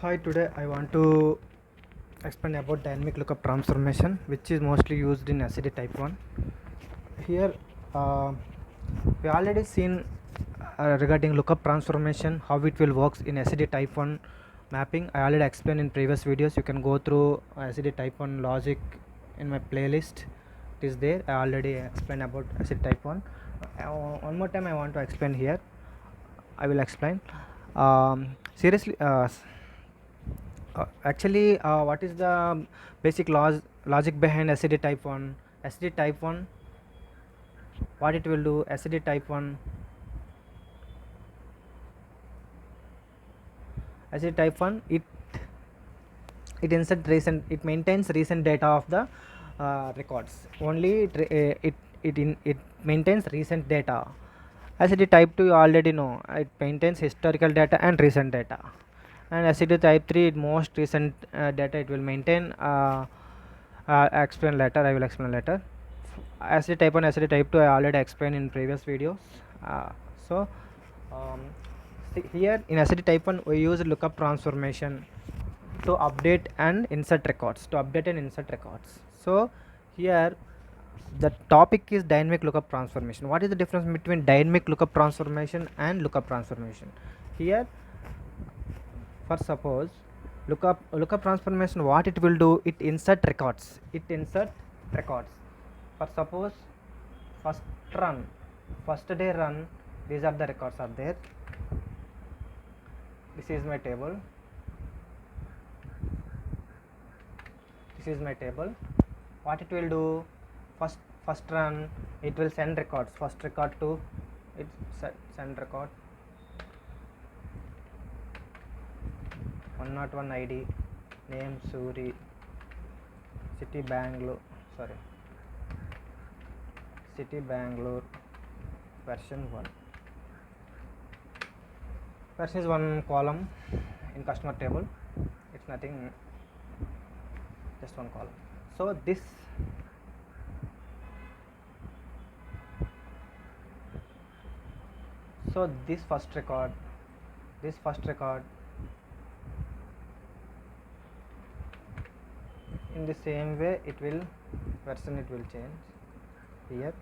Hi, today I want to explain about dynamic lookup transformation, which is mostly used in SCD type 1. Here we already seen regarding lookup transformation, how it will works in SCD type 1 mapping. I already explained in previous videos. You can go through SCD type 1 logic in my playlist. It is there. I already explained about SCD type 1. One more time I want to explain here. I will explain. Seriously, actually, what is the basic logic behind SCD type 1? SCD type 1, what it will do? SCD type 1, SCD type 1, it maintains recent data of the records. Only it maintains recent data. SCD type 2, you already know, it maintains historical data and recent data. And SCD type 3, most recent data it will maintain. I will explain later. SCD type 1, SCD type 2 I already explained in previous videos. So here in SCD type 1 we use lookup transformation to update and insert records. So here the topic is dynamic lookup transformation. What is the difference between dynamic lookup transformation and lookup transformation? Here, for suppose lookup transformation, what it will do, it insert records. For suppose first day run, these are the records are there. This is my table. What it will do, first run, it will send records. First record to it, send record 101 ID, name Suri, city Bangalore, version 1 column in customer table. It's nothing, just one column. So this first record, in the same way version it will change here.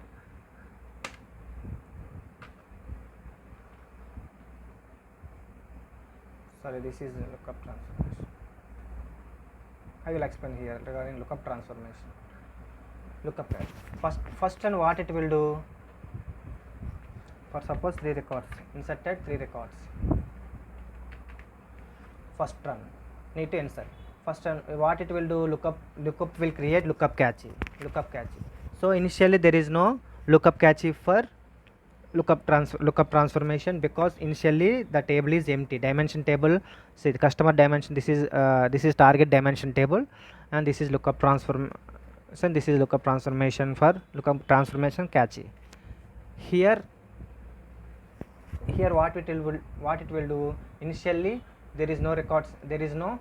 This is lookup transformation. I will explain here regarding lookup transformation. Lookup first and what it will do, for suppose 3 records, inserted 3 records. First run, need to insert. First run, what it will do, lookup will create lookup cache. So initially there is no lookup cache for lookup transformation, because initially the table is empty. Dimension table, say the customer dimension, this is target dimension table, and this is lookup transformation. This is lookup transformation for lookup transformation cache. Here what it will do, initially there is no records, there is no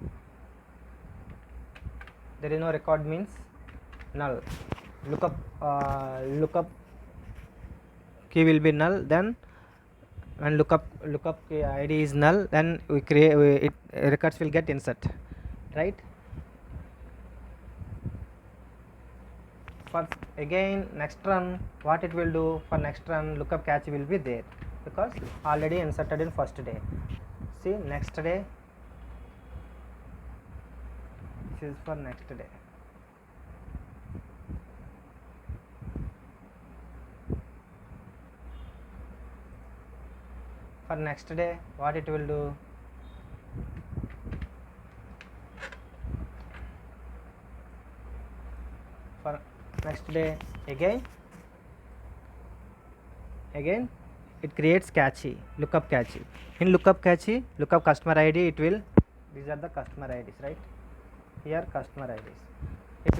record, means null. Lookup key will be null. Then when lookup key ID is null, then we create records will get insert, right? For again next run, what it will do, for next run lookup cache will be there, because already inserted in first day. See, next day, this is for next day. For next day, what it will do, for next day again it creates cache, lookup cache. In lookup cache, lookup customer ID, it will, these are the customer IDs, right? Here customer IDs, it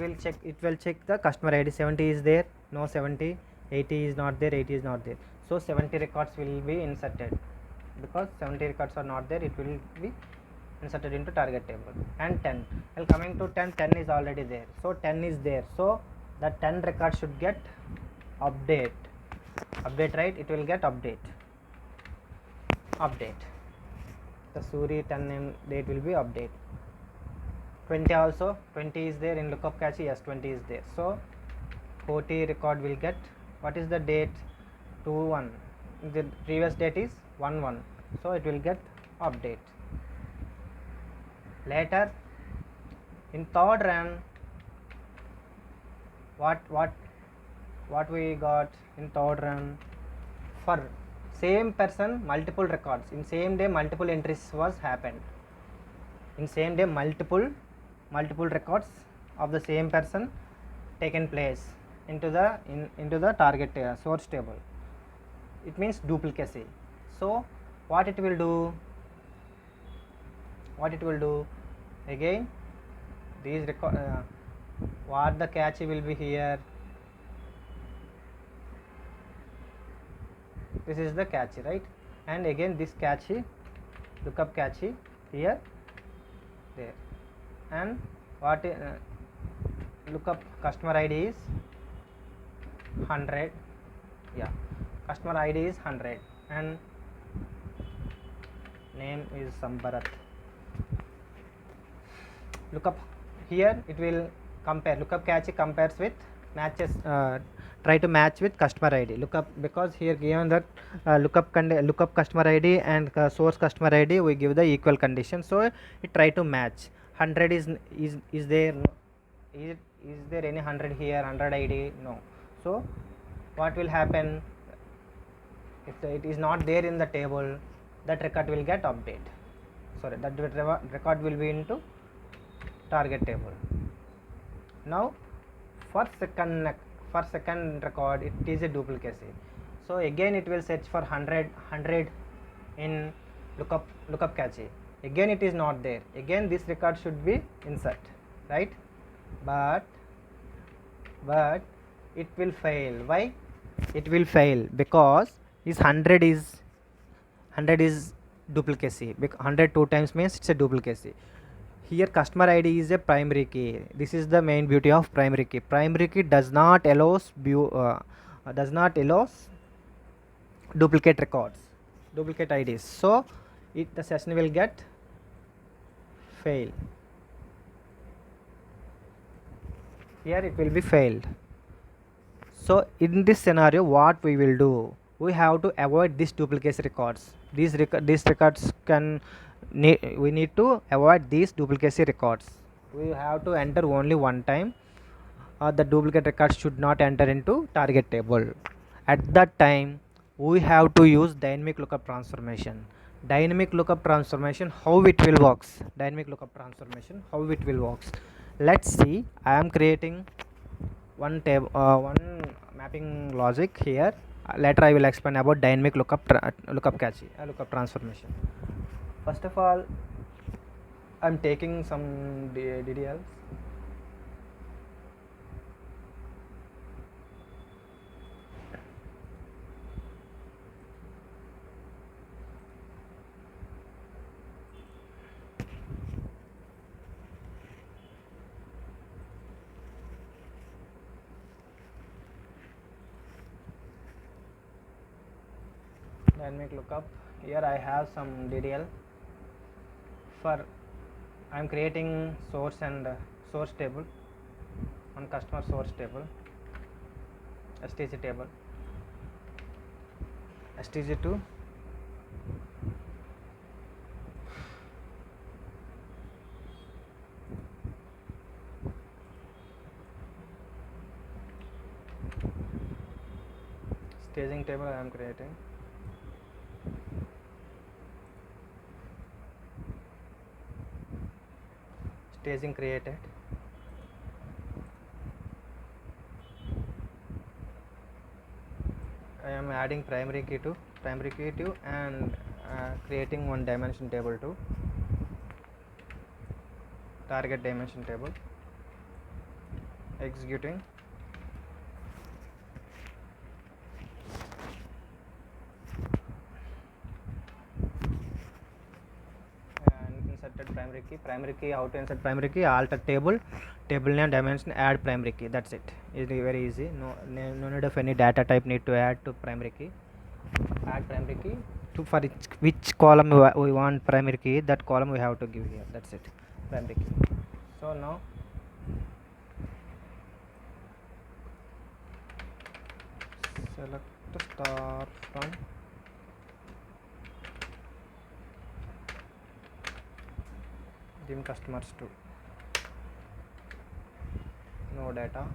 will check the customer ID. 70 is there, no 70, 80 is not there, 80 is not there. So 70 records will be inserted, because 70 records are not there, it will be inserted into target table. And 10, well, coming to 10 is already there, so 10 is there, so that 10 record should get update, right? It will get update. the Suri 10 name date will be update. 20 also, 20 is there in lookup cache, yes 20 is there. So 40 record will get, what is the date? 2-1, the previous date is 1-1, so it will get update. Later in third run, what we got in third run? For same person multiple records, in same day multiple entries was happened, in same day multiple records of the same person taken place into the target source table. It means duplicacy. So what it will do, again these record, what the cache will be here, this is the cache, right? And again this cache, lookup cache here, there, and what lookup customer ID is 100, yeah, customer ID is 100 and name is Sambharat. Lookup here, it will compare, lookup cache compares with, matches, try to match with customer ID. Lookup, because here given that lookup customer ID and source customer ID, we give the equal condition, so it try to match. 100 is there, no, is there any 100 here, 100 ID? No. So what will happen, if it is not there in the table, that record will get update, sorry, that record will be into target table. Now for second record, it is a duplicacy, so again it will search for 100 in lookup cache. Again it is not there, again this record should be insert, right? But it will fail. Why it will fail? Because this 100 is duplicacy. 100 2 times means it's a duplicacy. Here customer ID is a primary key. This is the main beauty of primary key. Primary key does not allows duplicate records, duplicate IDs. So the session will get fail. Here it will be failed. So in this scenario, what we will do? We have to avoid these duplicate records. These records we need to avoid these duplicacy records. We have to enter only one time. The duplicate records should not enter into target table. At that time, we have to use dynamic lookup transformation. Dynamic lookup transformation, how it will works? Dynamic lookup transformation, how it will works? Let's see. I am creating one table, one mapping logic here. Later I will explain about dynamic lookup cache, lookup transformation. First of all, I am taking some DDLs. Dynamic lookup. Here I have some DDL. For I am creating source and source table, one customer source table, STG table, STG2, staging table I am creating. Staging created. I am adding primary key to and creating one dimension table to target dimension table, executing. Primary key, how to insert primary key? Alter table name, dimension, add primary key. That's it. It's very easy. No need of any data type need to add to primary key. Add primary key which column we want primary key, that column we have to give here. That's it, primary key. So now select star from dim customers to no data,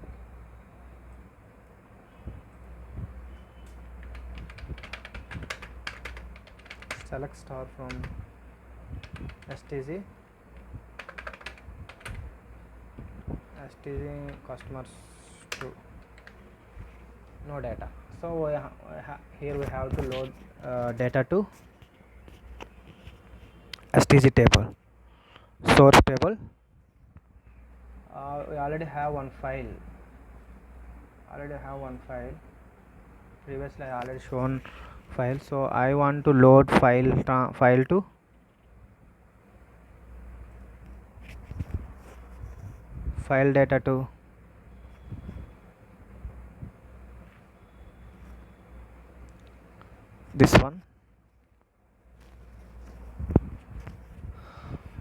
select star from STG customers to no data. So here we have to load data to STG table, source table. We already have one file. Previously I already shown file, so I want to load file to file data to this one.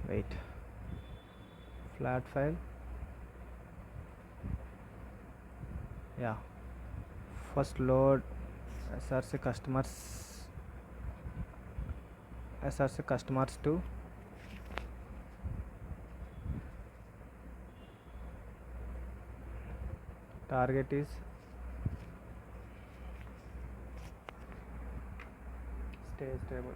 Wait, flat file. Yeah, first load SRC customers to target is stage table.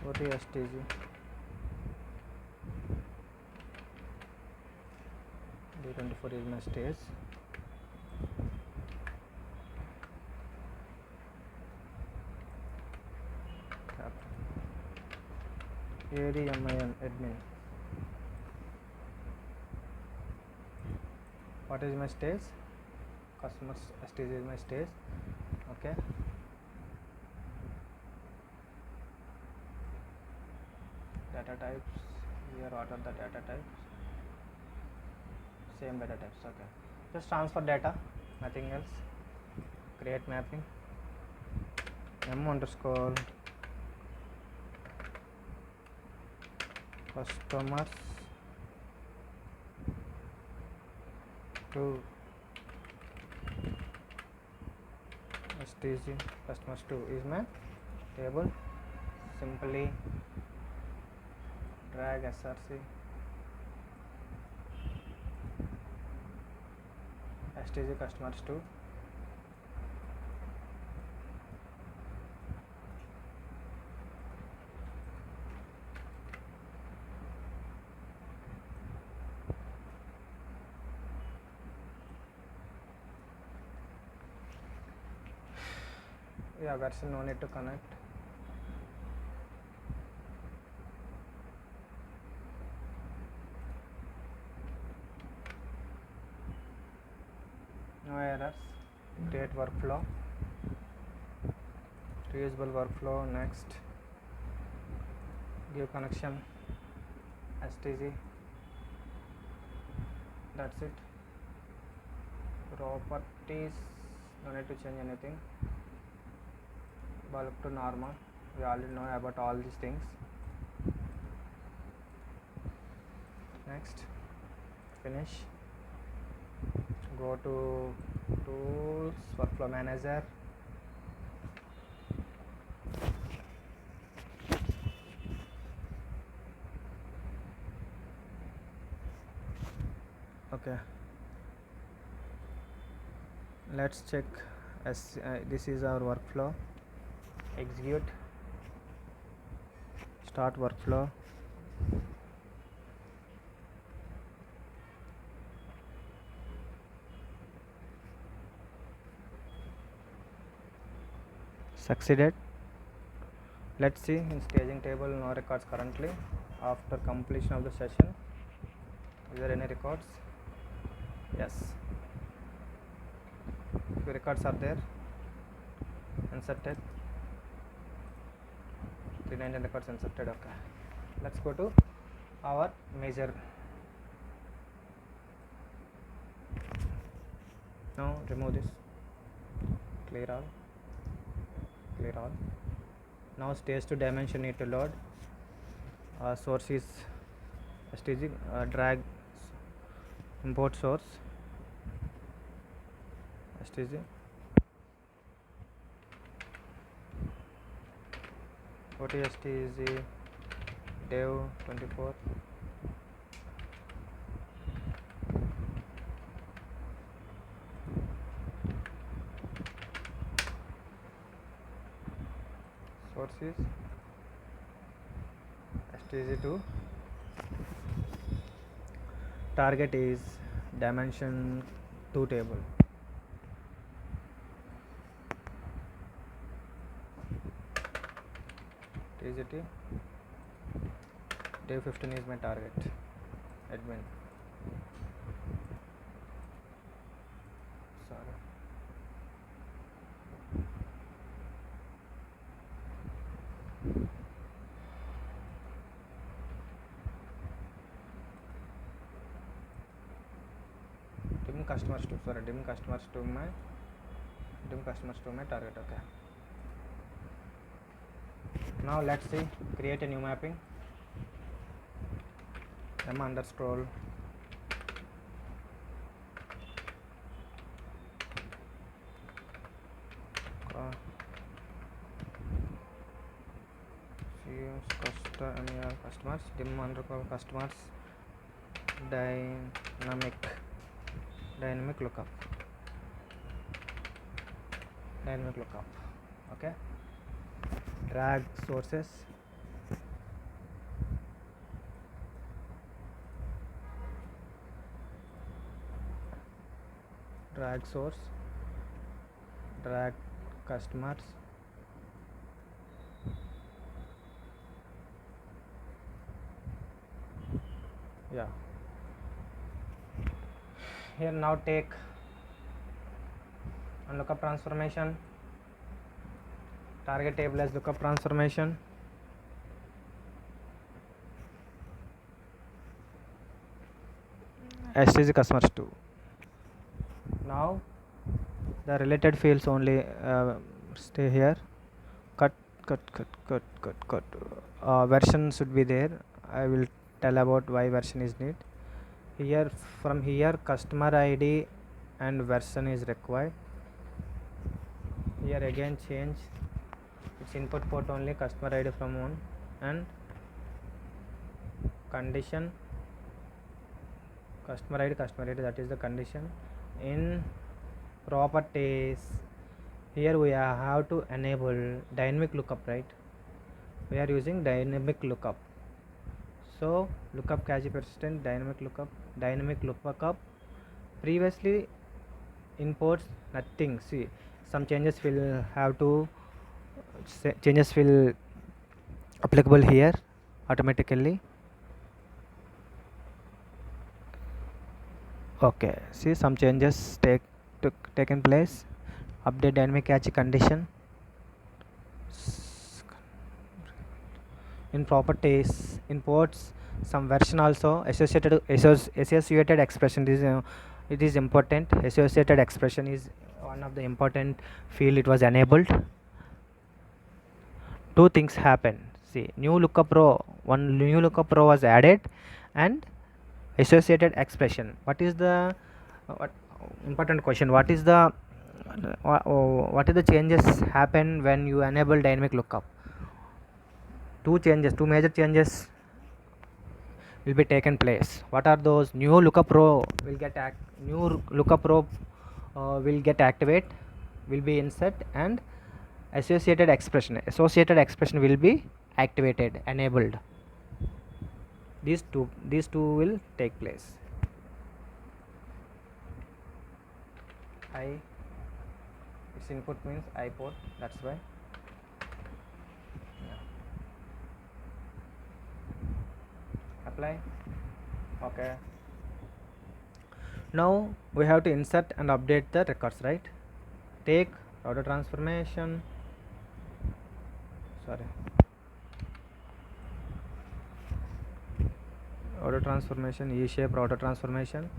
Go to STG. D24 is my stage. ADMIN admin. What is my stage? Customers STG is my stage. Okay. Data types. Here what are the data types? Same data types. Okay. Just transfer data, nothing else. Create mapping. M underscore customers to STG customers to is my table. Simply drag SRC STG customers to version no need to connect. No errors. Create workflow, reusable workflow. Next, give connection STG. That's it. Properties, no need to change anything. Bulk to normal, we already know about all these things. Next, finish. Go to tools, workflow manager. Okay, let's check this is our workflow. Execute, start workflow. Succeeded. Let's see, in staging table no records currently. After completion of the session, is there any records? Yes, the records are there. Inserted, 319 records inserted. Okay, let's go to our major Now remove this, clear all. Now stage to dimension need to load. Source is STG, drag import source STG, OTSTG dev 24, source is STG2, target is dimension 2 table. TGT dev 15 is my target admin. Sorry. Dim customers to my target. Okay. Now let's see, create a new mapping. M underscore customers, dim underscore customers, dynamic lookup, okay. Drag sources, drag source, drag customers, yeah. Here now take on lookup transformation, target table as lookup transformation, STG customers 2. Now the related fields only stay here. Cut. Version should be there. I will tell about why version is need. Here, from here, customer ID and version is required. Here again change its input port only, customer ID from 1, and condition customer ID, that is the condition. In properties, here we have to enable dynamic lookup, right? We are using dynamic lookup. So lookup cache persistent, dynamic lookup. Previously imports nothing. See, some changes will applicable here automatically. Okay, see, some changes taken place. Update dynamic cache condition. In properties, imports some version also, associated expression is it is important. Associated expression is one of the important field. It was enabled. Two things happen. See, one new lookup row was added, and associated expression. What is the important question? What is the changes happen when you enable dynamic lookup? Two major changes will be taken place. What are those? New lookup row will get activate, will be insert, and associated expression will be activated, enabled. These two will take place. Its input means I port, that's why. Apply. Okay. Now we have to insert and update the records, right? Take auto transformation. Auto transformation, E-shape auto transformation.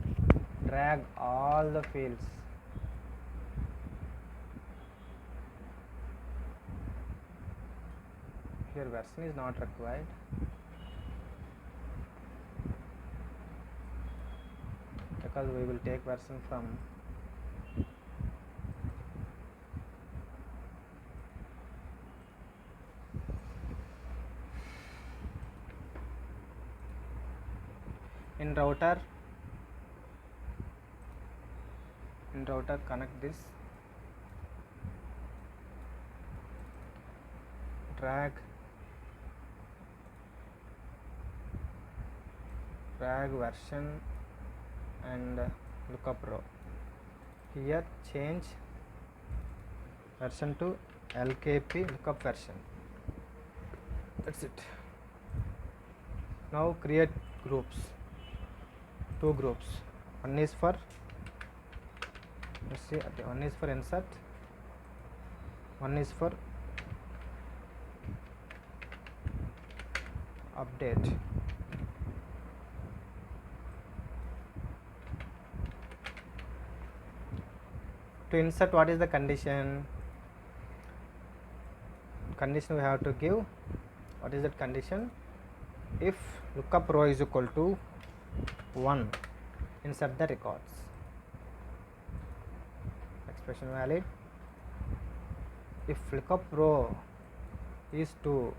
Drag all the fields. Here version is not required. Because we will take version from in router connect this, drag version and lookup row. Here change version to LKP lookup version. That's it. Now create groups, 2 groups. One is for, let's see, okay, one is for insert, one is for update. To insert, what is the condition? Condition we have to give. What is that condition? If lookup row is equal to 1, insert the records. Expression valid. If lookup row is to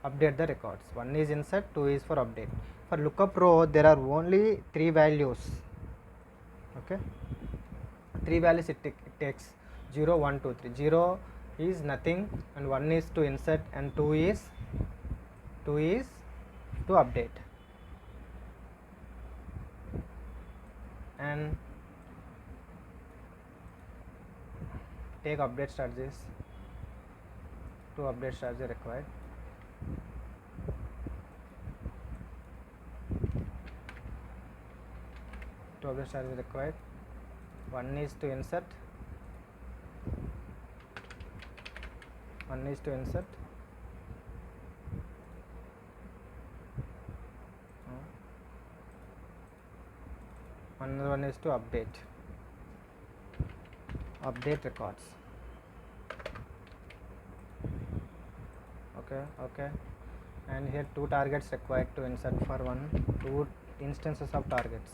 update the records. 1 is insert, 2 is for update. For lookup row there are only 3 values. Okay, 3 values it takes 0, 1, 2, 3. 0 is nothing and 1 is to insert and 2 is to update. And take update charges. 2 update charges required. To update charges required. 1 is to insert, 1 is to insert, another one is to update records. Okay, and here 2 targets required to insert for 2 instances of targets.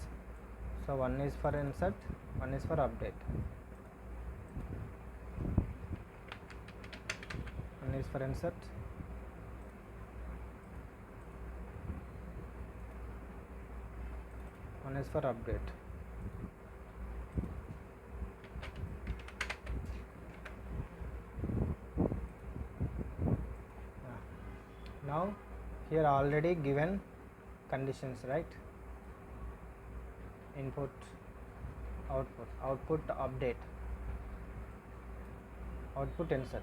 So 1 is for insert, 1 is for update. 1 is for insert, 1 is for update. Now here already given conditions, right? Input, output update, output insert.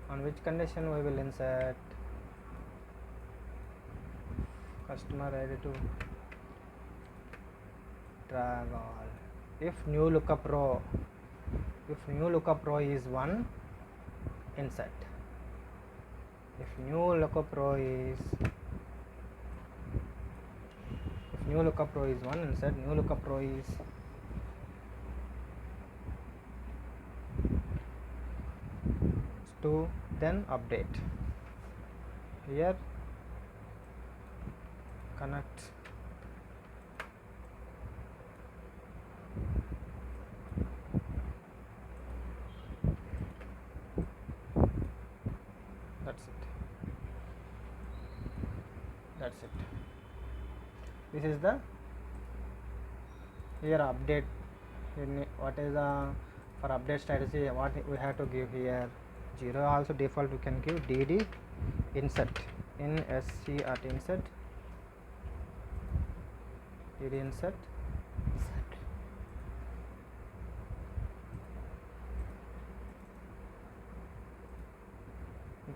On which condition we will insert? Customer ID to drag all. If new lookup row is 1, insert. If new lookup row is 1, insert. New lookup row is 2, then update. Here connect that's it. This is the here update. What is the for update strategy? What we have to give here? 0. Also default we can give dd insert in sc at insert, dd insert,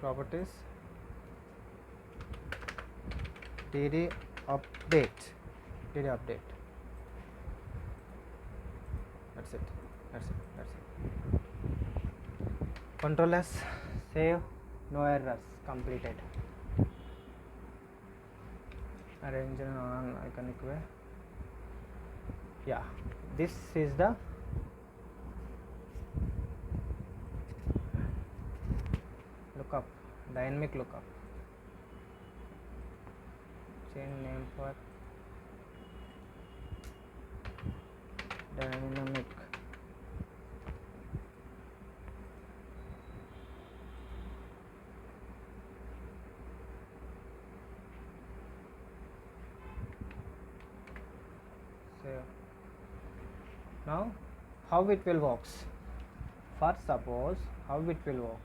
properties dd update. That's it. Control S, save, no errors, completed. Arrange in iconic way. Yeah, this is the lookup, dynamic lookup, change name for dynamic. Save. Now how it will works? For suppose how it will works?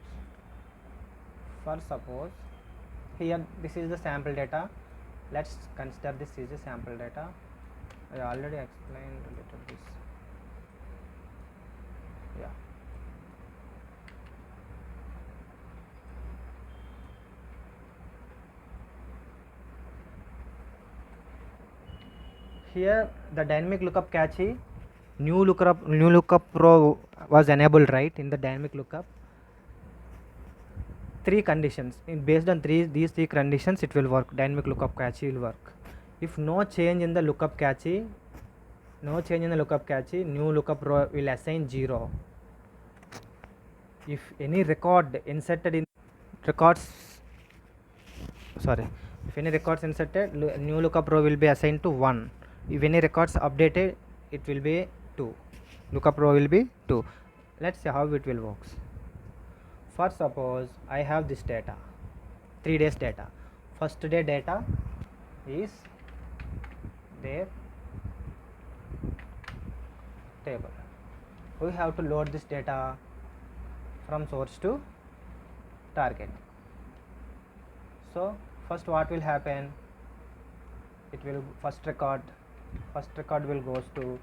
For suppose here this is the sample data. Let's consider this is the sample data. I already explained a little this. Yeah. Here the dynamic lookup cache, new lookup row was enabled, right? In the dynamic lookup, three conditions. Based on these three conditions, it will work. Dynamic lookup cache will work. If no change in the lookup cache, new lookup row will assign 0. If any record inserted in records, if any records inserted, new lookup row will be assigned to 1. If any records updated, it will be 2. Lookup row will be 2. Let's see how it will works. For suppose I have this data, 3 days data. First day data is there table. We have to load this data from source to target. So first what will happen? It will first record will goes to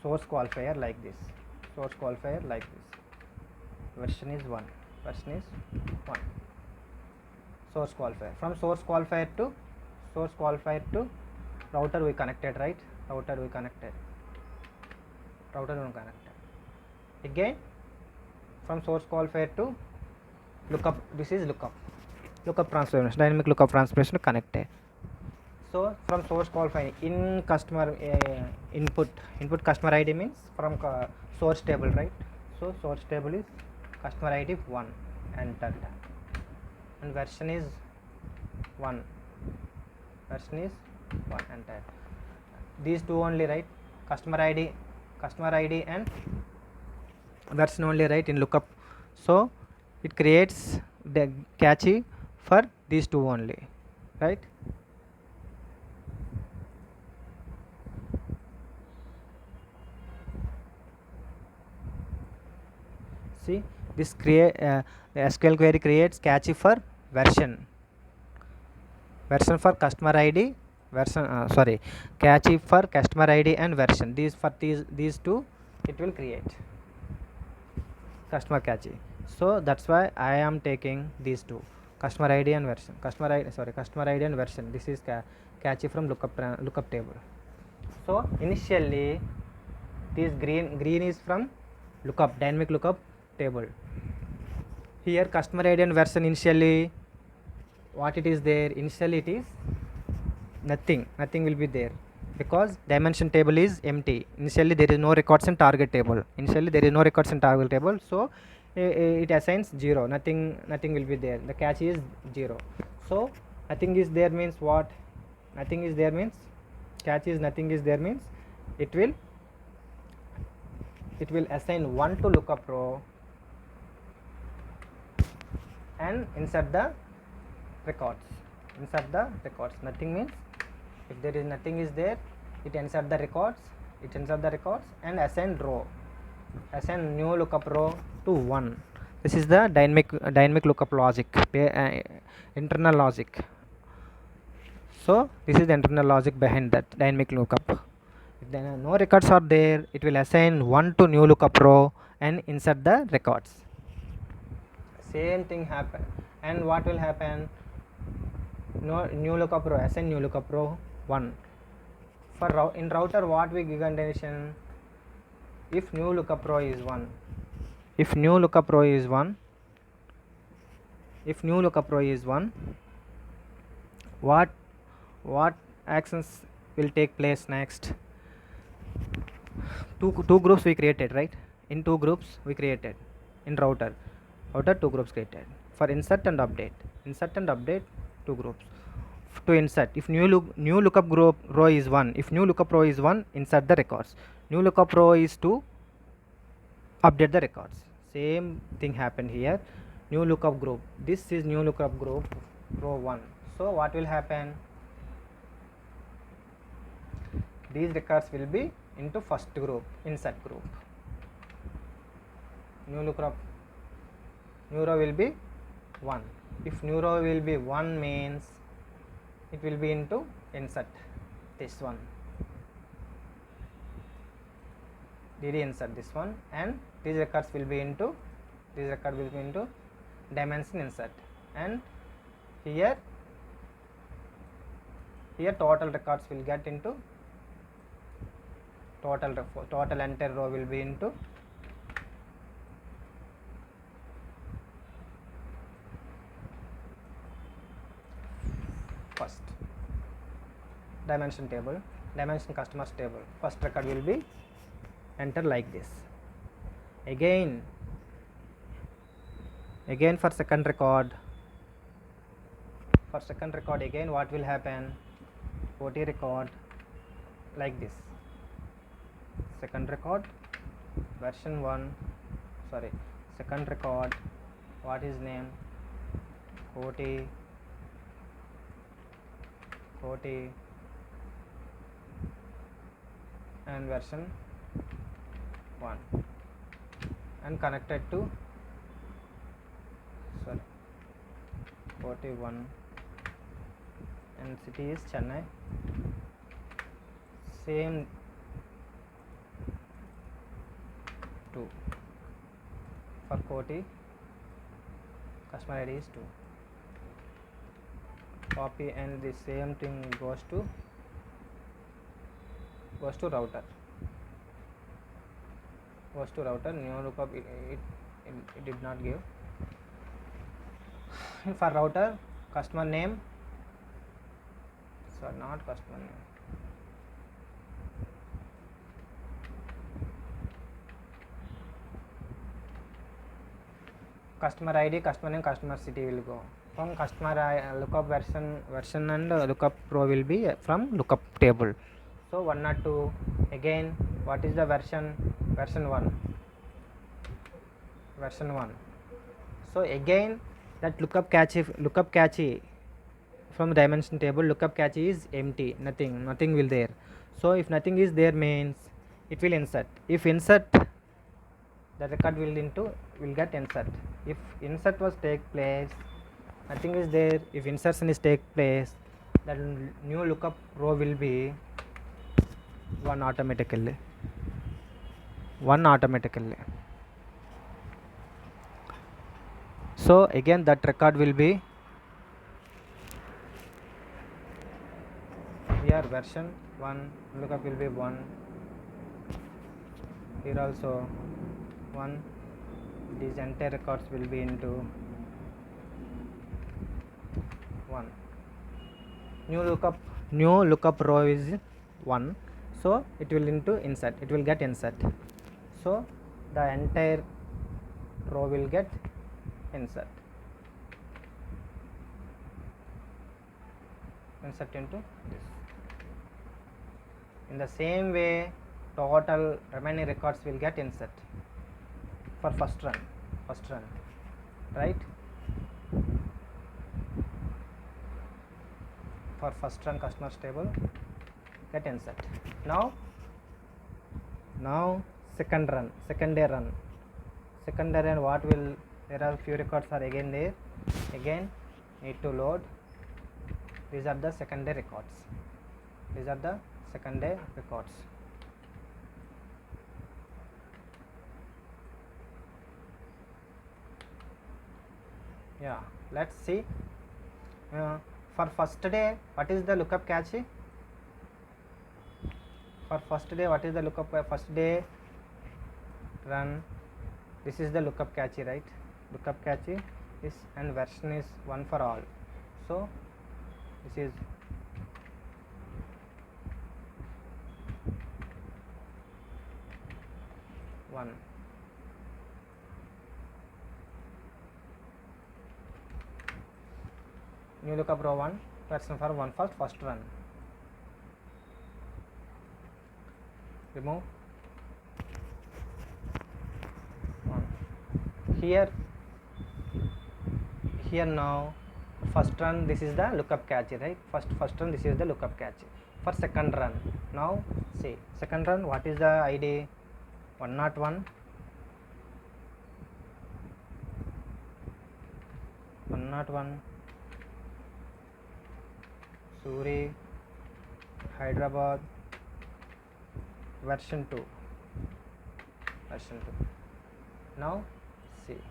source qualifier like this. Version is 1. Source qualifier. From source qualifier to router we connected, right? Again from source qualifier to lookup. This is lookup transformation, dynamic lookup transformation connected. So from source qualifier in customer input customer ID means from source table, right? So source table is customer ID 1 entered, and version is 1 entered. These two only, right? Customer ID and version only, right, in lookup. So it creates the cache for these two only, right? See, this the SQL query creates cache for version for customer ID, cache for customer ID and version. These two it will create customer cache. So that's why I am taking these two, customer ID and version. Customer ID and version. This is cache from lookup table. So initially this green is from dynamic lookup table. Here customer ID and version, initially what it is there? Initially it is nothing will be there, because dimension table is empty. Initially there is no records in target table. So it assigns 0. Nothing will be there. The cache is 0. So nothing is there means what? Cache is nothing is there means it will assign 1 to lookup row and insert the records. Nothing means if there is nothing is there, it insert the records and assign new lookup row to 1. This is the dynamic lookup logic, internal logic. So this is the internal logic behind that dynamic lookup. If there are no records are there, it will assign 1 to new lookup row and insert the records. Same thing happen. And what will happen? New lookup row, assign new lookup row 1. For in router, what we give condition? If new lookup row is 1, what actions will take place next? Two groups we created, right? in two groups we created in router. Router two groups created for insert and update. Insert and update two groups. To insert, if new lookup group row is 1, if new lookup row is 1, insert the records. New lookup row is 2, update the records. Same thing happened here. New lookup group, this is new lookup group row 1. So what will happen? These records will be into first group, insert group. New lookup, new row will be 1. If new row will be 1 means it will be into insert, this one, DD insert this one, and these records will be into, this record will be into dimension insert, and here total records will get into total entire row will be into first dimension table, dimension customers table. First record will be enter like this. Again for second record, again what will happen? OT record like this. Second record version 1, sorry, second record, what is name? OT and version 1 and connected to, sorry, OT1 and city is Chennai. Same 2 for OT, customer ID is 2. Copy and the same thing goes to router. New lookup it did not give. For router, customer name, sorry, not customer name, customer ID, customer name, customer city will go from customer lookup version and lookup row will be from lookup table. So 1 or 2, again what is the version? Version 1. So again that lookup cache from dimension table, lookup cache is empty, nothing will there. So if nothing is there means it will insert. If insert, the record will get insert. If insert was take place, nothing is there. If insertion is take place, then new lookup row will be 1 automatically. So again that record will be here version 1, lookup will be 1, here also 1. These entire records will be into 1. New lookup row is 1, so it will into insert, it will get insert. So the entire row will get insert into this. In the same way, total remaining records will get insert for first run, right? For first run customers table get insert. Now secondary run, what will, there are few records are again there, again need to load. These are the secondary records. Yeah, let's see. For first day, what is the lookup cache? For first day, what is the lookup? First day run, this is the lookup cache, right? Lookup cache is, and version is 1 for all. So this is one. new lookup row 1 version for 1 for first run. Remove 1. Here now first run, this is the lookup cache, right? First run, this is the lookup cache. For second run, now see second run, what is the ID? 101 Suri Hyderabad version 2. Now see,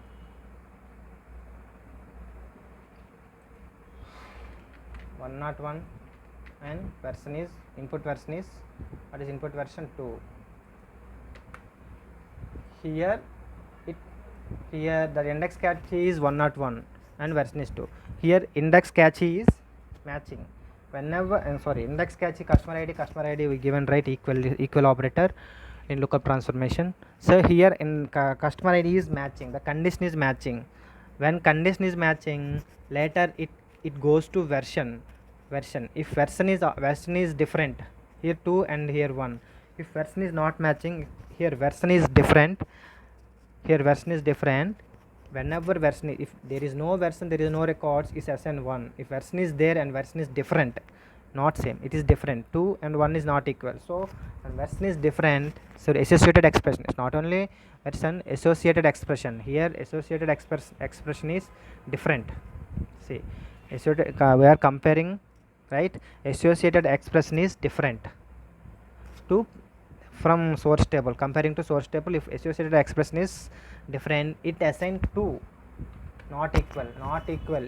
one not one, and version is input version is, what is input version 2. Here the index cache is 101 and version is 2. Here index cache is matching. Whenever index cache customer ID we given, right, equal operator in lookup transformation. So here in customer ID is matching, the condition is matching. When condition is matching, later it goes to version. If version is different, here 2 and here 1. If version is not matching, here version is different. Whenever version, if there is no version, there is no records, is SN1. If version is there and version is different, not same, it is different, 2 and 1 is not equal. So when version is different, so associated expression is not only version, associated expression, here associated expression is different. See, we are comparing, right? Associated expression is different to from source table. Comparing to source table, if associated expression is different, it assign 2, not equal.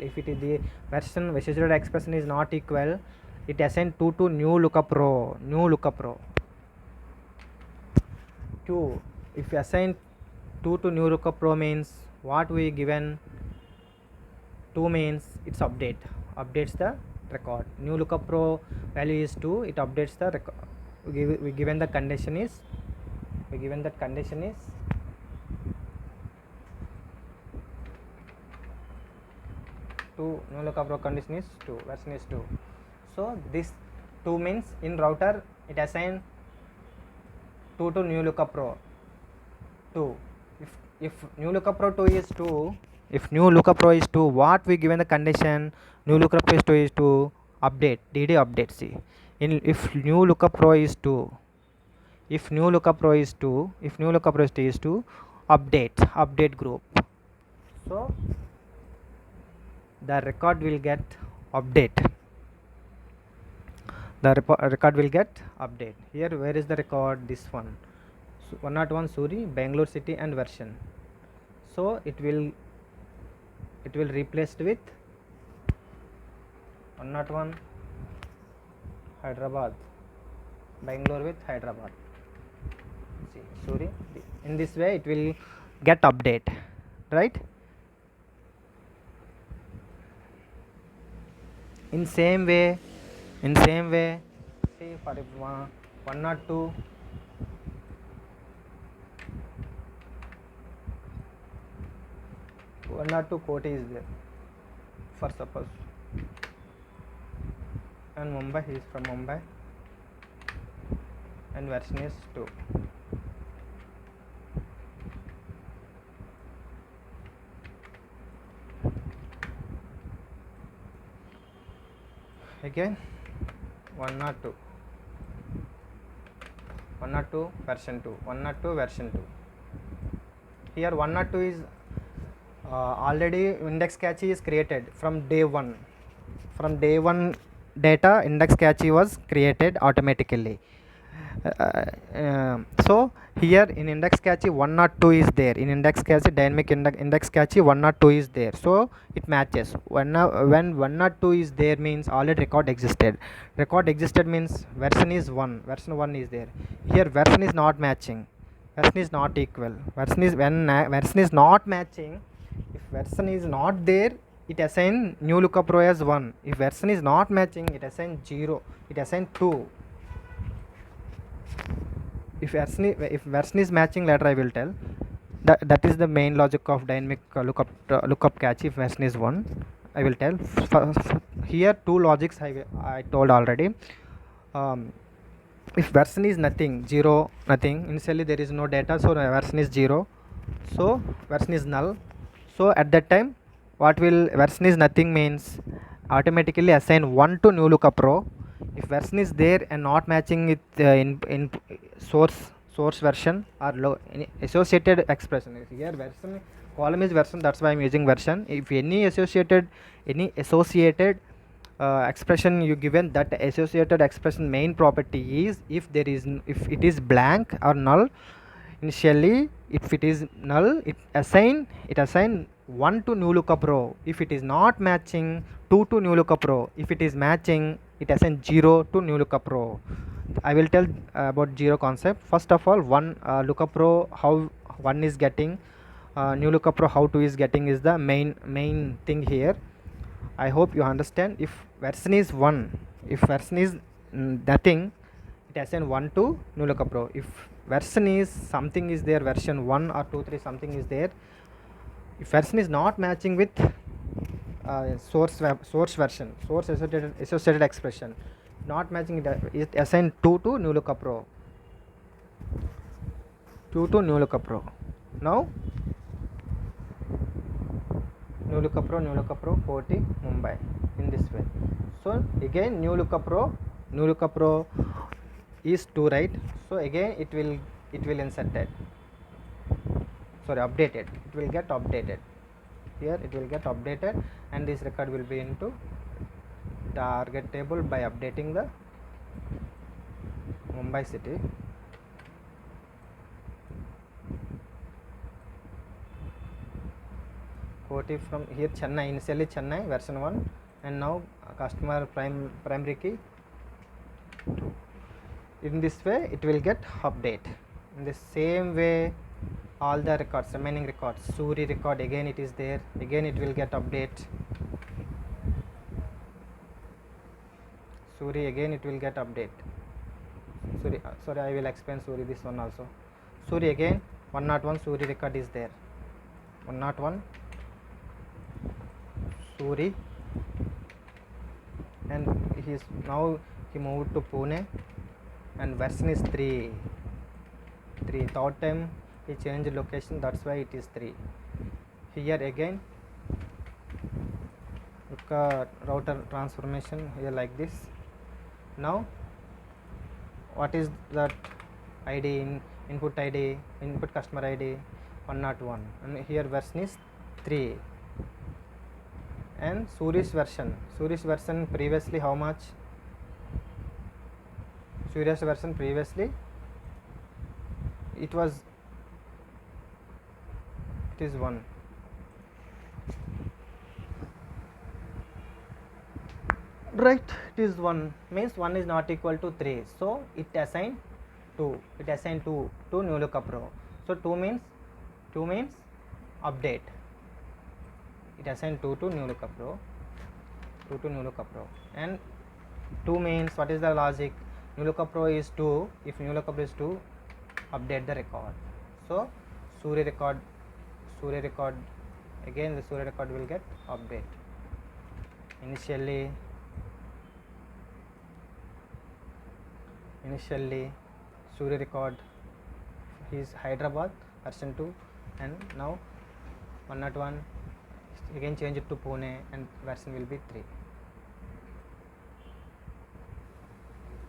If it is the version associated expression is not equal, it assign 2 to new lookup row. 2, if you assign 2 to new lookup row means what we given 2 means it's updates the record. New lookup row value is 2, it updates the record. We given that condition is 2, new lookup row condition is 2, version is 2. So this 2 means in router it assign 2 to new lookup row 2. If new lookup row 2 is 2, what we given the condition, new lookup row is 2 is to update, DD update. See, if new lookup row is 2, is to update group. So the record will get update. Here where is the record? This one, 101 Suri, Bangalore city and version. So it will replaced with 101 Hyderabad, Bangalore with Hyderabad. See, Suri, in this way it will get update, right? In same way, see, for 102 Koti is there, for suppose, and Mumbai, he is from Mumbai, and version is 2. Again 102 version 2, Here 102 is already index cache is created from day 1. Data index cache was created automatically. So here in index cache 102 is there, dynamic index cache 102 is there, so it matches. When 102 is there means already record existed means version 1 is there. Here version is not matching, version is not equal. Version is not matching. If version is not there, it assign new lookup row as 1. If version is not matching, it assign 0, it assign 2. If version is matching, later I will tell. That is the main logic of dynamic lookup cache. If version is 1, I will tell. Here two logics I told already. If version is nothing, 0, nothing, initially there is no data, so version is 0, so version is null. So at that time, what will version is nothing means automatically assign 1 to new lookup row. If version is there and not matching with in source version or associated expression, here version column is version, that's why I'm using version. If any associated expression you given, that associated expression main property is if it is blank or null. Initially if it is null, it assign 1 to new lookup row. If it is not matching, 2 to new lookup row. If it is matching, it assign 0 to new lookup row. I will tell about 0 concept. First of all, one lookup row, how 1 is getting, new lookup row how 2 is getting is the main thing here. I hope you understand. If version is 1, if version is nothing, it assign 1 to new lookup row. If version is something is there, version 1 or 2 3 something is there, if version is not matching with source version, source associated expression not matching, it assign 2 to new lookup row, 2 to new lookup row. Now new lookup row 40 Mumbai in this way. So again new lookup row is 2, right? So again it will inserted, sorry, updated, it will get updated here, it will get updated, and this record will be into target table by updating the Mumbai city. From here Chennai, initially Chennai version 1, and now customer primary key 2. In this way it will get update. In the same way all the records, remaining records, Suri record again it is there, again it will get update. Suri again it will get update. Sorry, I will explain Suri this one also. Suri again 101 Suri record is there, 101 Suri, and he moved to Pune, and version is 3. Third time he changed location, that's why it is 3. Here again look at router transformation here like this. Now what is that ID, input customer ID 101, and here version is 3. And Suri's version previously how much? Suri's version previously it is 1. Right, it is 1, means 1 is not equal to 3, so it assign 2, to new lookup row. So 2 means update, it assign 2 to new lookup row, and 2 means what is the logic? New lookup row is 2, if new lookup is 2, update the record. So Suri record again, the Suri record will get update. Initially Suri record is Hyderabad version 2, and now 101 again change it to Pune, and version will be 3.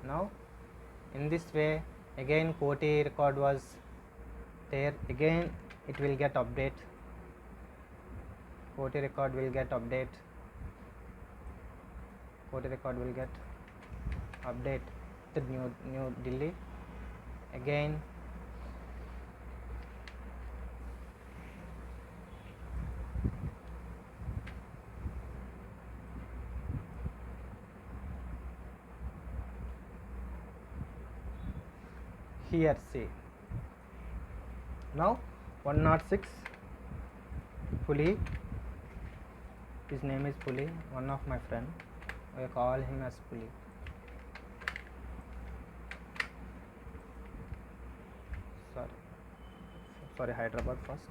Now in this way again Koti record was there, again it will get update, Koti record will get update, to New Delhi. Again here see, now 106 Puli, his name is Puli, one of my friend, I call him as Puli. Sorry, Hyderabad first.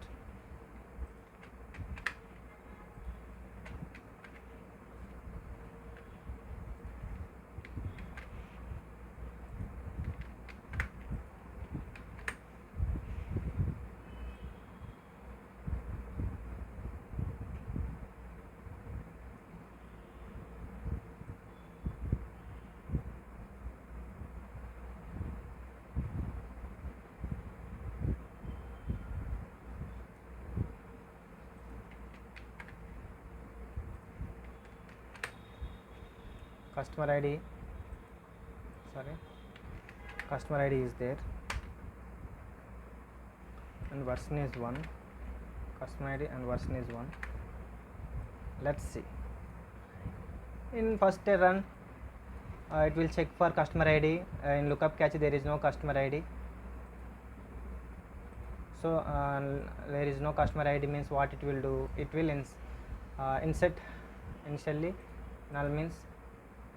customer id, customer id is there and version is 1, customer id and version is 1. Let's see. In first run, it will check for customer id. In lookup cache there is no customer id, so there is no customer id means what it will do, it will insert initially null means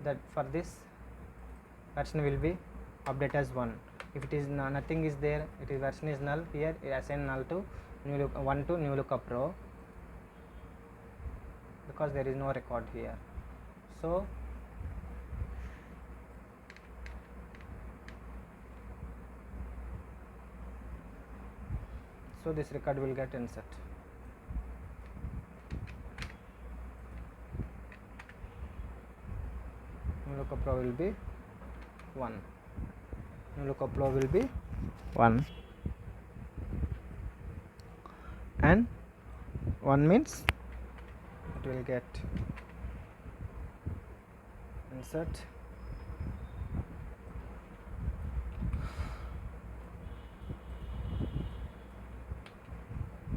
that for this version will be update as 1. If it is nothing is there, it is version is null, here assign null to new 1 to new lookup row, because there is no record here. So this record will get insert. New lookup row will be 1. New lookup row will be 1, and 1 means it will get insert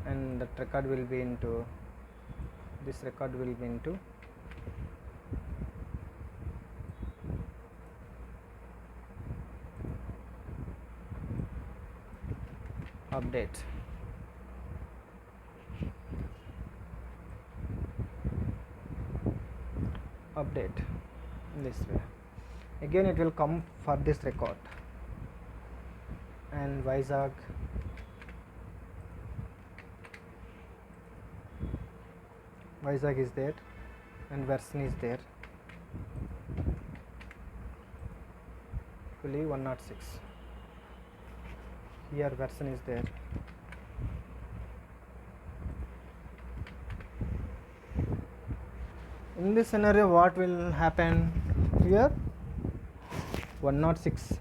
and that record will be into this record will be into update. Update in this way. Again it will come for this record, and Vizag is there and version is there, fully 106. Here version is there. In this scenario what will happen here, 106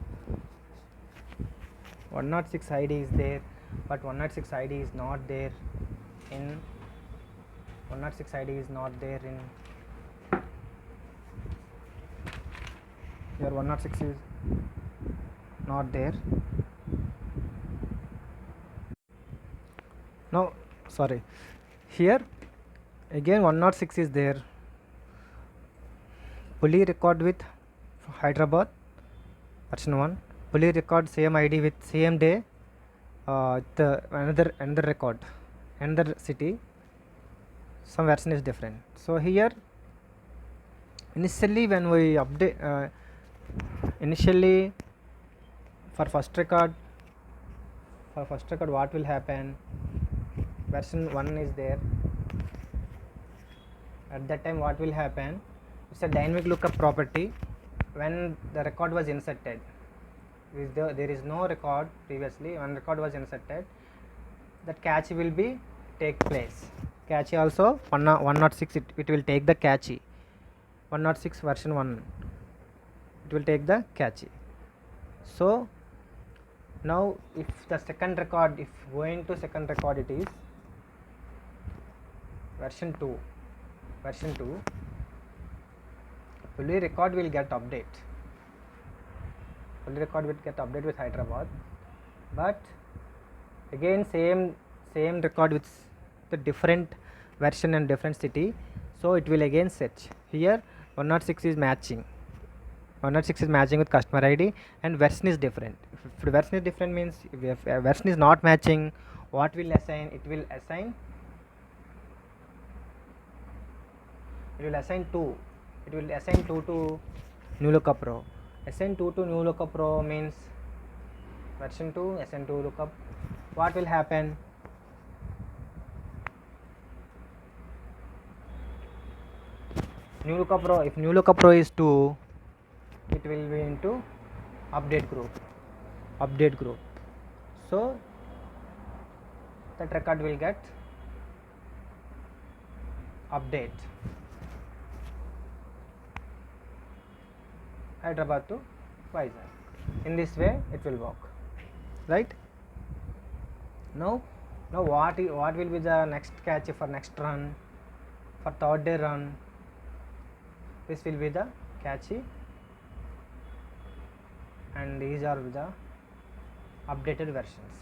id is there, but 106 id is not there in 106 id is not there in here, 106 is not there. No, sorry, here again 106 is there, fully record with Hyderabad version 1, fully record same id with same day, the another record, another city, some version is different. So here initially when we update initially for first record what will happen, version 1 is there, at that time what will happen, it's a dynamic lookup property. When the record was inserted, there is no record previously, when record was inserted, that cache will be take place. Cache also 106 it will take the cache, 106 version 1 it will take the cache. So now if the second record, if going to second record, it is version 2, fully record will get update, with Hyderabad, but again same record with the different version and different city, so it will again search. Here 106 is matching, with customer id, and version is different. If the version is different means, if version is not matching, what will assign, it will assign 2, to new lookup row. Assign 2 to new lookup row means version 2 assign 2 lookup. What will happen, new lookup row, if new lookup row is 2, it will be into update group, so that record will get update Hyderabad to Vizag. In this way it will work, right? Now what will be the next cache for next run, for third day run? This will be the cache, and these are the updated versions,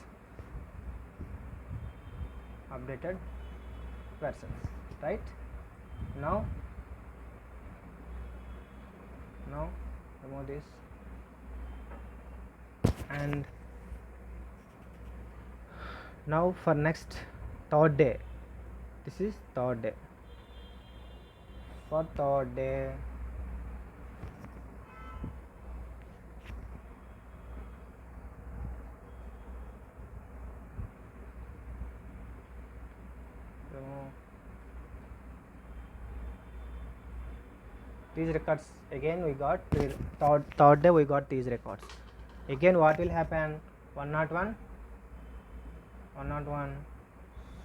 right? Now remove this, and now for next third day, this is third day. For third day, remove these records. Again we got third day we got these records. Again what will happen? 101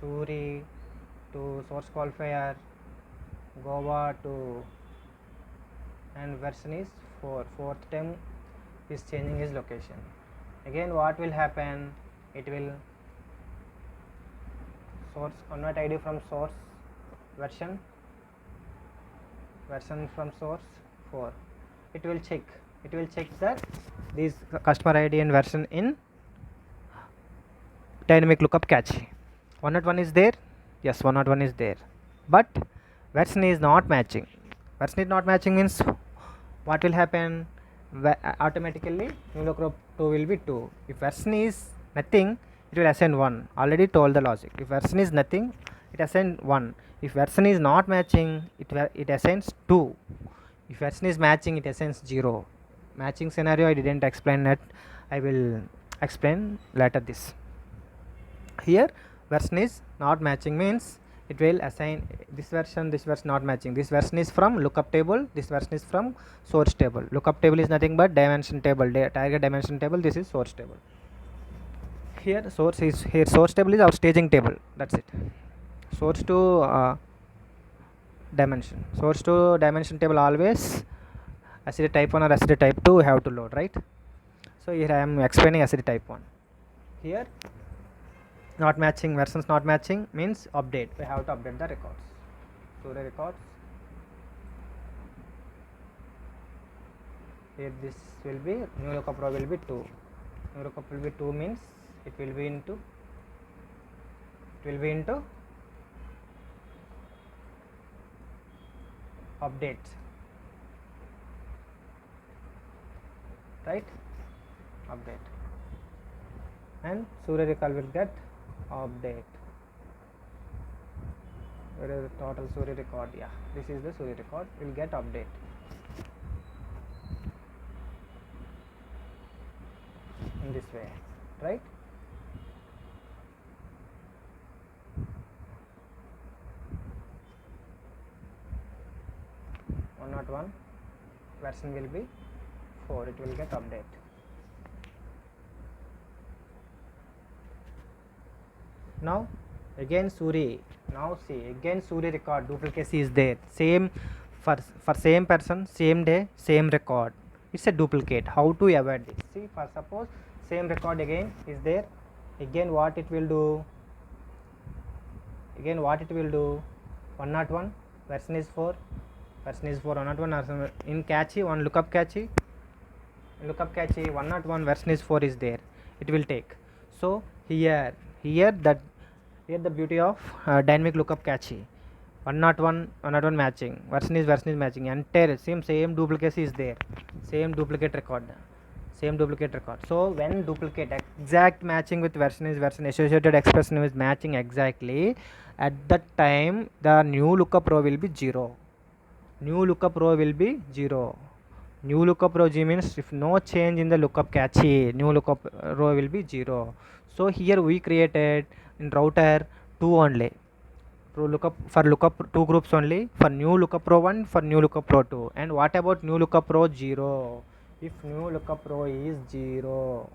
Suri to source qualifier, Goa to, and version is 4. Fourth time is changing his location. Again what will happen? It will source convert ID from source, version from source 4. It will check that these customer ID and version in dynamic lookup cache. 101 is there, yes, 101 is there, but version is not matching. Version is not matching means what will happen? Automatically new lookup 2 will be 2. If version is nothing, it will assign 1. Already told the logic. If version is nothing, it assigns 1. If version is not matching, it assigns 2. If version is matching, it assigns 0. Matching scenario I didn't explain that, I will explain later this. Here version is not matching means it will assign this version not matching. This version is from lookup table, this version is from source table. Lookup table is nothing but dimension table, target dimension table. This is source table. Here source table is our staging table. That's it. Source to dimension. Source to dimension table always SCD type 1 or SCD type 2 we have to load, right? So here I am explaining SCD type 1. Here not matching, versions not matching means update. We have to update the records. So the records, here this will be new lookup row will be 2. New lookup will be 2 means it will be into update, right? Update, and Surya recall will get update. Where is the total Surya record? Yeah, this is the Surya record. Will get update. In this way, right? One version will be 4. It will get update. Now again Suri. Now see, again Suri record duplicacy is there. Same for same person, same day, same record. It's a duplicate. How to avoid this? See, for suppose same record again is there. Again what it will do? 101 version is 4. 101 in cache, one lookup cache. In lookup cache 101 version is 4 is there. It will take. So here the beauty of dynamic lookup cache. 101 matching, version is matching, entire same duplicacy is there, same duplicate record. So when duplicate exact matching with version associated expression is matching exactly, at that time the new lookup row will be 0. New lookup row G means if no change in the lookup cache, new lookup row will be 0. So here we created in router 2 only. For lookup 2 groups only, for new lookup row 1, for new lookup row 2. And what about new lookup row 0? If new lookup row is 0,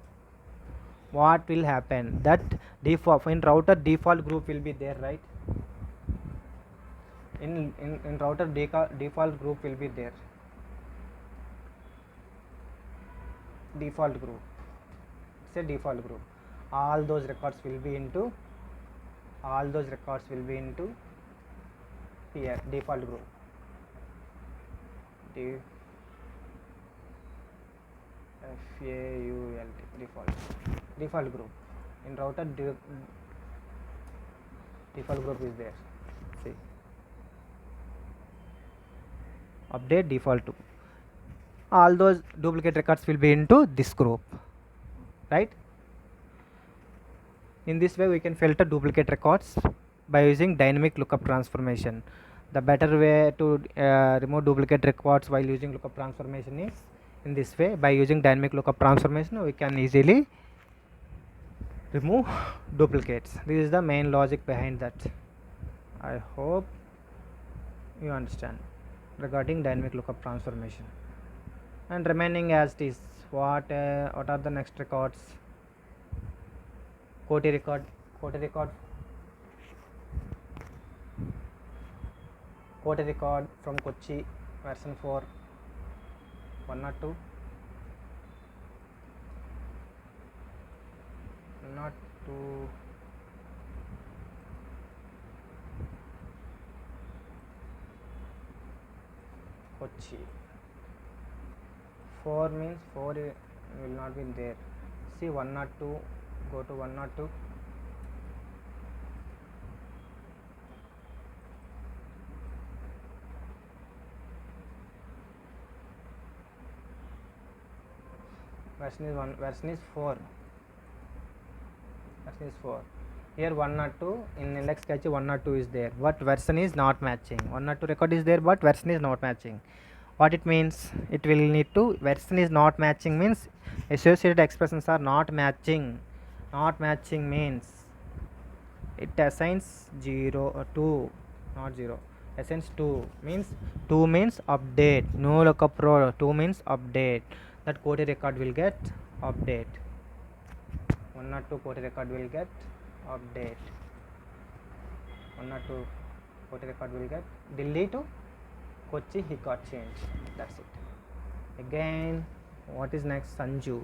what will happen? That default in router default group will be there, right? In router default group will be there. Default group. It's a default group. All those records will be into here default group. default group. In router default group is there. See, update default to all those duplicate records will be into this group, right? In this way we can filter duplicate records by using dynamic lookup transformation. The better way to remove duplicate records while using lookup transformation is in this way. By using dynamic lookup transformation we can easily remove duplicates. This is the main logic behind that. I hope you understand regarding dynamic lookup transformation. And remaining as it is, what are the next records? Quote record from Kochi version 4 102 Kochi 4 means 4 will not be there. See 102, go to 102. Version is 4. Here 102 in index cache 102 is there, but version is not matching. 102 record is there, but version is not matching. What it means? It will need to version is not matching means associated expressions are not matching. Not matching means it assigns 0 or 2, not 0. Assigns 2 means update. No lookup row 2 means update. That code record will get update. 102 code record will get update. 102 code record will get Delhi to Kochi he got changed. That's it. Again, what is next? Sanju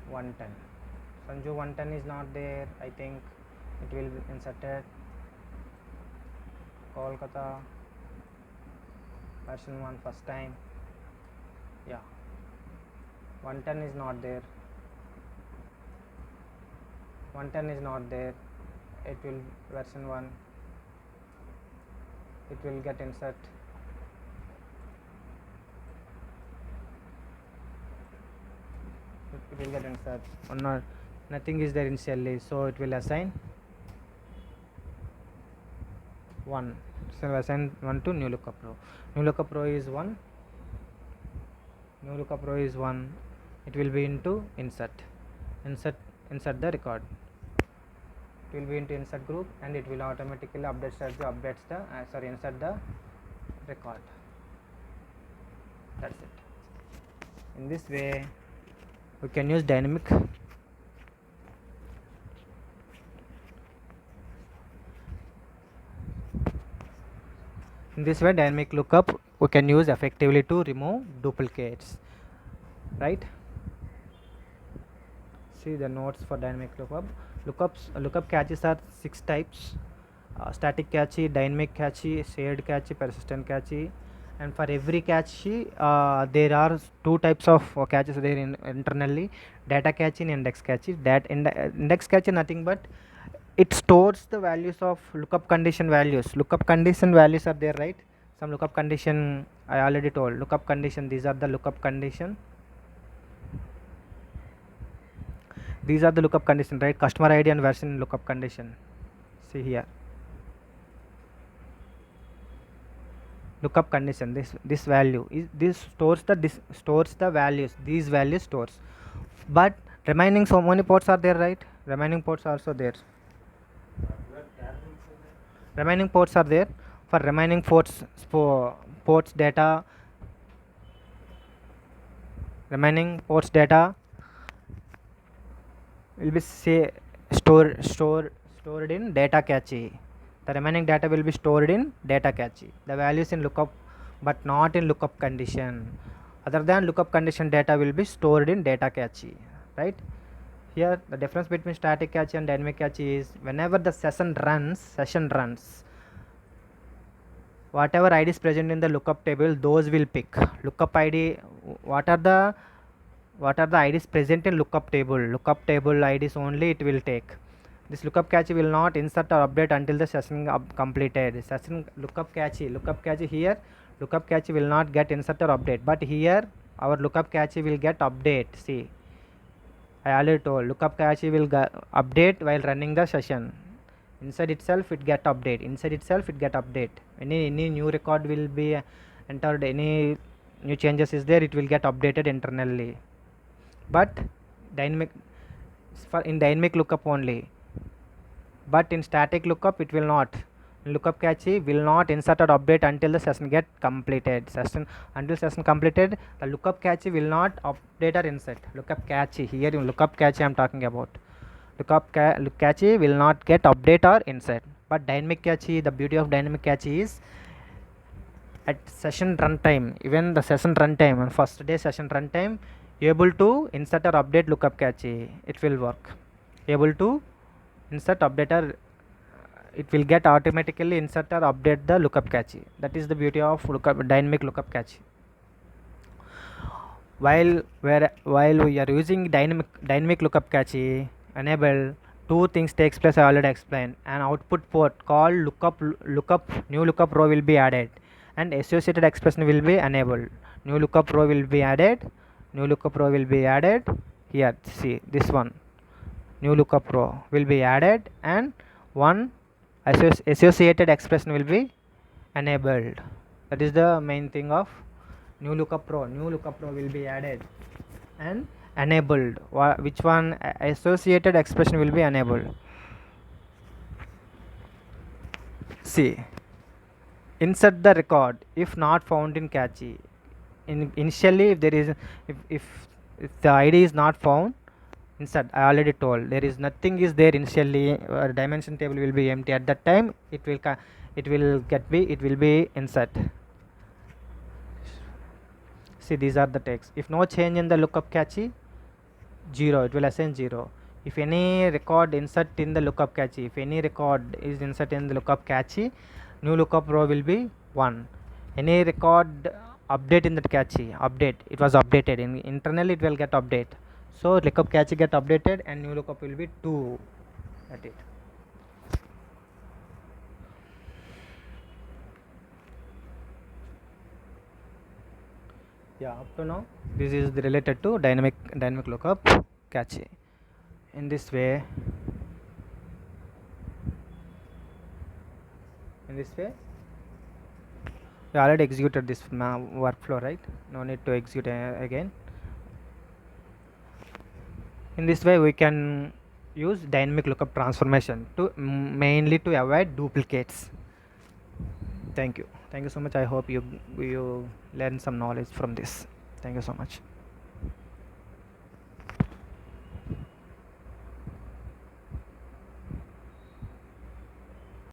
110. Sanju 110 is not there. I think it will be inserted. Kolkata version 1 first time. Yeah, 110 is not there. 110 is not there. It will version 1. It will get insert. It will get insert. Nothing is there initially, so it will assign 1. So assign 1 to new lookup row. New lookup row is 1. New lookup row is 1. It will be into insert the record. It will be into insert group, and it will automatically insert the record. That's it. In this way we can use dynamic lookup we can use effectively to remove duplicates, right? See the notes for dynamic lookup. Lookup caches are 6 types: static cache, dynamic cache, shared cache, persistent cache. And for every cache there are 2 types of caches there internally: data cache and index cache. Index cache nothing but it stores the values of lookup condition values. Lookup condition values are there, right? Some lookup condition I already told. Lookup condition, these are the lookup condition. These are the lookup condition, right? Customer ID and version lookup condition. See here, lookup condition. This value is stores the values. These values stores, but remaining so many ports are there, right? Remaining ports are also there. Remaining ports are there. For remaining ports data, remaining ports data will be stored in data cache. The remaining data will be stored in data cache. The values in lookup but not in lookup condition. Other than lookup condition data will be stored in data cache, right? Here the difference between static cache and dynamic cache is whenever the session runs, whatever ID is present in the lookup table, those will pick lookup ID. What are the what are the IDs present in lookup table IDs only it will take. This lookup cache will not insert or update until the session completed. Session lookup cache here, lookup cache will not get insert or update, but here our lookup cache will get update. See, I already told lookup cache will update while running the session. Inside itself it get update. Any new record will be entered, any new changes is there, it will get updated internally. But dynamic in dynamic lookup only, but in static lookup it will not. Lookup cache will not insert or update until the session get completed. Until session completed, the lookup cache will not update or insert. Lookup cache here in lookup cache I am talking about. Lookup cache will not get update or insert. But dynamic cache, the beauty of dynamic cache is at session runtime, even the session runtime on first day session runtime, able to insert or update lookup cache, it will work. Able to insert update or it will get automatically insert or update the lookup cache. That is the beauty of dynamic lookup cache. While we are using dynamic lookup cache, enable, two things takes place. I already explained. An output port called new lookup row will be added, and associated expression will be enabled. New lookup row will be added. Here, see this one. New lookup row will be added, and one associated expression will be enabled. That is the main thing of new lookup row. New lookup row will be added and enabled. Which one? Associated expression will be enabled. See, insert the record if not found in cache. Initially, if there is if the ID is not found, insert. I already told there is nothing is there initially. Dimension table will be empty. At that time, it will be insert. See, these are the text. If no change in the lookup cache, 0, it will assign 0. If any record insert in the lookup cache, if any record is insert in the lookup cache, new lookup row will be 1. Any record update in the cache, it was updated internally, it will get update. So lookup cache get updated and new lookup will be 2. That's it. Yeah, up to now this is related to dynamic lookup cache. In this way we already executed this workflow, right? No need to execute again. In this way we can use dynamic lookup transformation to mainly to avoid duplicates. Thank you so much. I hope you learn some knowledge from this. Thank you so much.